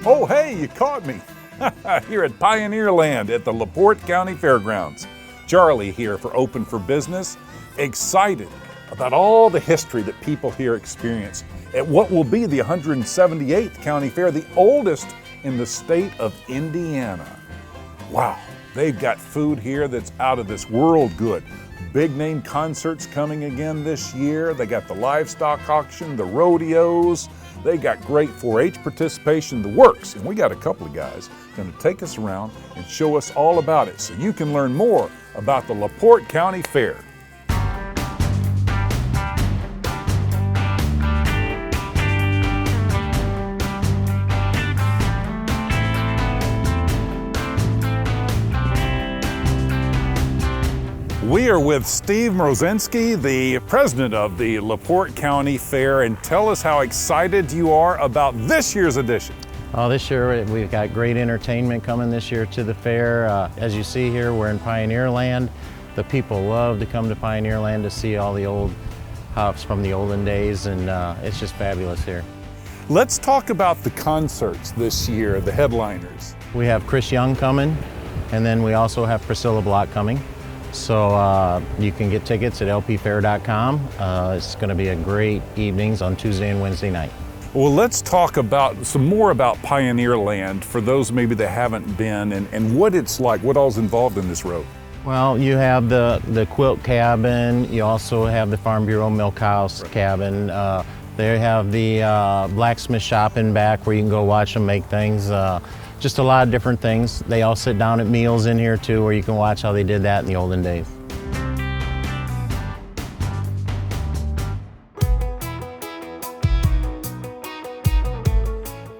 Oh, hey, you caught me. Here at Pioneer Land at the LaPorte County Fairgrounds. Charlie here for Open for Business. Excited about all the history that people here experience at what will be the 178th County Fair, the oldest in the state of Indiana. Wow, they've got food here that's out of this world good. Big name concerts coming again this year. They got the livestock auction, the rodeos. They got great 4-H participation, the works. And we got a couple of guys going to take us around and show us all about it so you can learn more about the LaPorte County Fair. We are with Steve Mrozinski, the president of the LaPorte County Fair, and tell us how excited you are about this year's edition. This year we've got great entertainment coming this year to the fair. As you see here, we're in Pioneer Land. The people love to come to Pioneer Land to see all the old hops from the olden days, and it's just fabulous here. Let's talk about the concerts this year, the headliners. We have Chris Young coming, and then we also have Priscilla Block coming. So you can get tickets at lpfair.com. It's going to be a great evenings on Tuesday and Wednesday night. Well, let's talk about some more about Pioneer Land for those maybe that haven't been and what it's like, what all's involved in this road. Well, you have the quilt cabin, you also have the Farm Bureau Milk House cabin. They have the blacksmith shop in back where you can go watch them make things. Just a lot of different things. They all sit down at meals in here too, where you can watch how they did that in the olden days.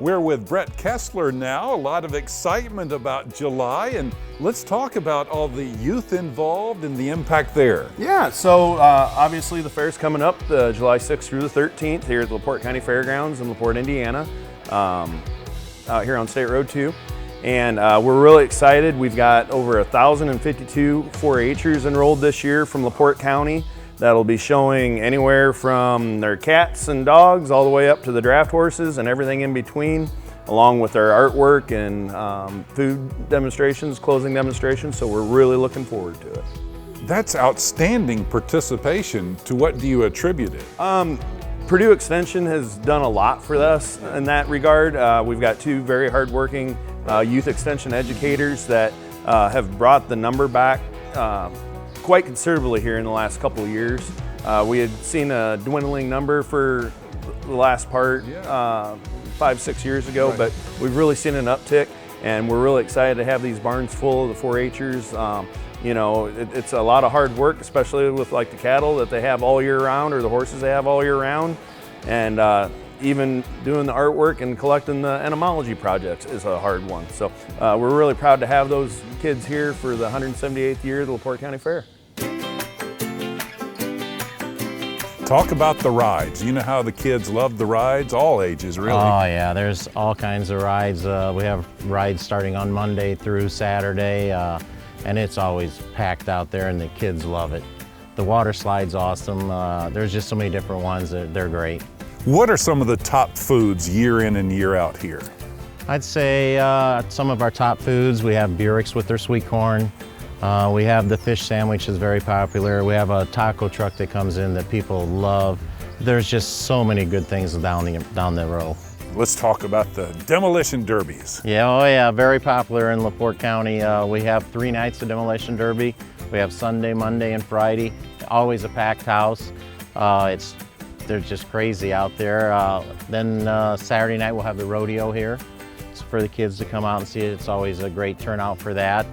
We're with Brett Kessler now. A lot of excitement about July, and let's talk about all the youth involved and the impact there. Yeah, so obviously the fair's coming up July 6th through the 13th here at the LaPorte County Fairgrounds in LaPorte, Indiana. Out here on State Road 2, and we're really excited. We've got over 1,052 4-H'ers enrolled this year from LaPorte County that'll be showing anywhere from their cats and dogs all the way up to the draft horses and everything in between, along with their artwork and food demonstrations, closing demonstrations, so we're really looking forward to it. That's outstanding participation. To what do you attribute it? Purdue Extension has done a lot for us in that regard. We've got two very hardworking youth extension educators that have brought the number back quite considerably here in the last couple of years. We had seen a dwindling number for the last part 5-6 years ago, right. But we've really seen an uptick, and we're really excited to have these barns full of the 4-H'ers. You know, it's a lot of hard work, especially with like the cattle that they have all year round or the horses they have all year round. And even doing the artwork and collecting the entomology projects is a hard one. So we're really proud to have those kids here for the 178th year of the LaPorte County Fair. Talk about the rides. You know how the kids love the rides, all ages really. Oh yeah, there's all kinds of rides. We have rides starting on Monday through Saturday. And it's always packed out there, and the kids love it. The water slide's awesome. There's just so many different ones. They're great. What are some of the top foods year in and year out here? I'd say some of our top foods, we have Burecks with their sweet corn. We have the fish sandwich is very popular. We have a taco truck that comes in that people love. There's just so many good things down the row. Let's talk about the demolition derbies. Yeah, oh yeah, very popular in LaPorte County. We have 3 nights of demolition derby. We have Sunday, Monday, and Friday. Always a packed house. They're just crazy out there. Then Saturday night we'll have the rodeo here. It's for the kids to come out and see it. It's always a great turnout for that.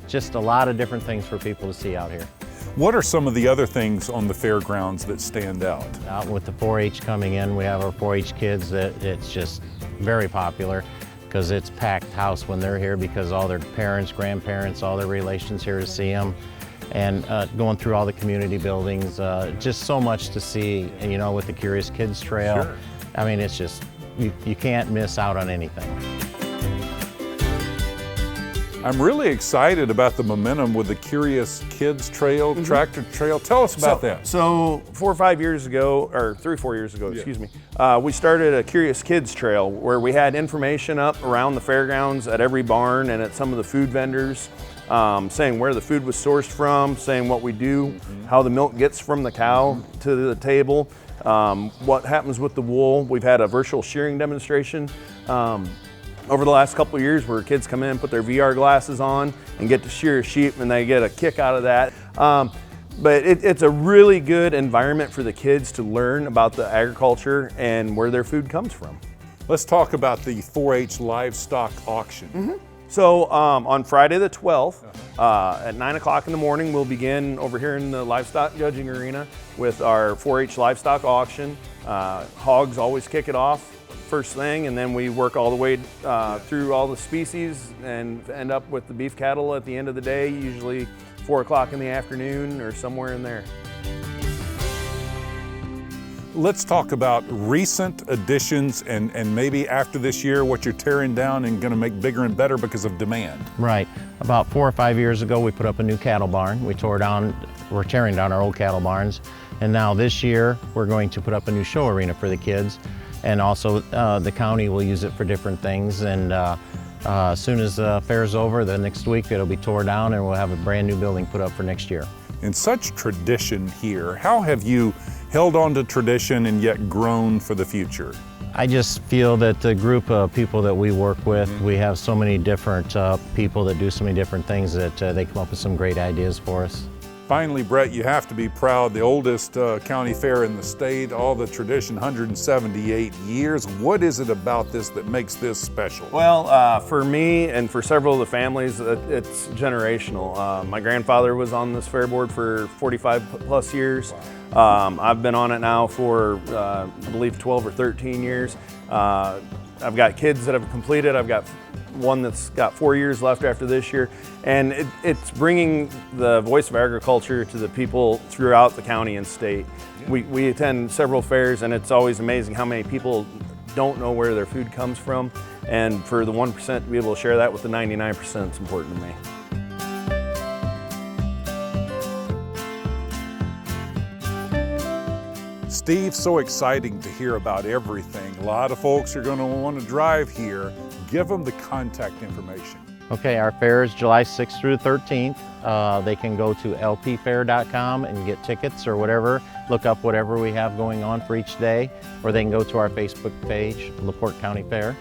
Just a lot of different things for people to see out here. What are some of the other things on the fairgrounds that stand out? Out with the 4-H coming in, we have our 4-H kids that it's just very popular because it's packed house when they're here because all their parents, grandparents, all their relations here to see them. And going through all the community buildings, just so much to see, and, you know, with the Curious Kids Trail. Sure. I mean, it's just, you can't miss out on anything. I'm really excited about the momentum with the Curious Kids Trail, tractor trail. Tell us about that. So 4 or 5 years ago, or 3 or 4 years ago, excuse me, we started a Curious Kids Trail where we had information up around the fairgrounds at every barn and at some of the food vendors, saying where the food was sourced from, saying what we do, how the milk gets from the cow to the table, what happens with the wool. We've had a virtual shearing demonstration over the last couple of years where kids come in, put their VR glasses on and get to shear a sheep, and they get a kick out of that. But it's a really good environment for the kids to learn about the agriculture and where their food comes from. Let's talk about the 4-H livestock auction. So on Friday the 12th, at 9 o'clock in the morning, we'll begin over here in the livestock judging arena with our 4-H livestock auction. Hogs always kick it off first thing, and then we work all the way through all the species and end up with the beef cattle at the end of the day, usually 4 o'clock in the afternoon or somewhere in there. Let's talk about recent additions and maybe after this year, what you're tearing down and going to make bigger and better because of demand. Right. About 4 or 5 years ago, we put up a new cattle barn. We're tearing down our old cattle barns. And now this year, we're going to put up a new show arena for the kids. And also the county will use it for different things. And as soon as the fair's over, the next week it'll be tore down and we'll have a brand new building put up for next year. In such tradition here, how have you held on to tradition and yet grown for the future? I just feel that the group of people that we work with, we have so many different people that do so many different things that they come up with some great ideas for us. Finally, Brett, you have to be proud, the oldest county fair in the state, all the tradition, 178 years. What is it about this that makes this special? Well, for me and for several of the families, it's generational. My grandfather was on this fair board for 45 plus years. I've been on it now for, I believe, 12 or 13 years. I've got kids that have completed. I've got one that's got 4 years left after this year. And it's bringing the voice of agriculture to the people throughout the county and state. We attend several fairs, and it's always amazing how many people don't know where their food comes from. And for the 1% to be able to share that with the 99% is important to me. Steve, so exciting to hear about everything. A lot of folks are going to want to drive here. Give them the contact information. Okay, our fair is July 6th through the 13th. They can go to lpfair.com and get tickets or whatever, look up whatever we have going on for each day, or they can go to our Facebook page, LaPorte County Fair,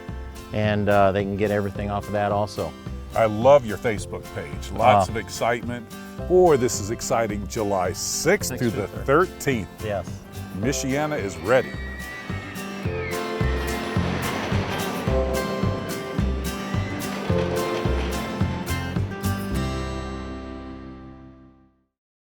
and they can get everything off of that also. I love your Facebook page. Lots of excitement. Boy, this is exciting. July 6th through the 13th. Yes. Michiana is ready.